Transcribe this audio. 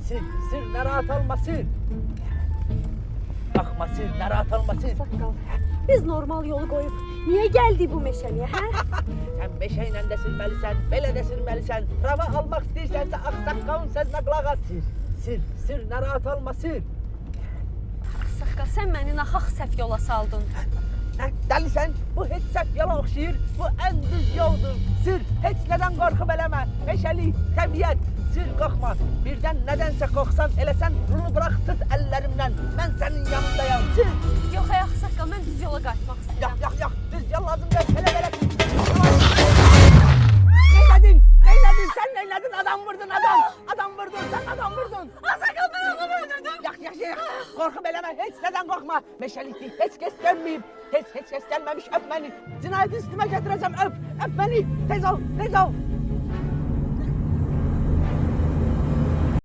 Sır, narahat olma, sır. Bakma, sır, narahat olma, sır. Saqqal, biz normal yolu qoyub niyə gəldik bu meşəliyə, hə? Sen meşeyle de sürmelisən, belə də sürmelisən. Trava almaq istəyirsənsə, ağsaqqalın sözünə qulaq as. Sır, narahat olma, sır. Saqqal, sən məni naxaq səhv yola saldın. Dəlisən, bu heç səhv yola oxşayır, bu ən düz yoldur. Sır, heç nədən qorxub eləmə, meşəlik, təbiət. Sır, qorxma, birdən nədənsə qorxsan, eləsən, bunu burax tut əllərimdən. Mən sənin yanındayam, sır. Yox, ay saqqal, mən düz yola qayıtmaq istəyirəm. Yox, düz yol lazım deyil, belə. Neylədin, sən neylədin, adam vurdun, sən adam vurdun. Saqqal, mən adamı öldürdüm. Yox, qorxub eləmə, heç nədən qorxma. Meşəlikdir, heç kəs gəlməyib, heç kəs gəlməmiş, öp məni. Cinayəti üstümə gətirəcəm, öp məni, tez ol.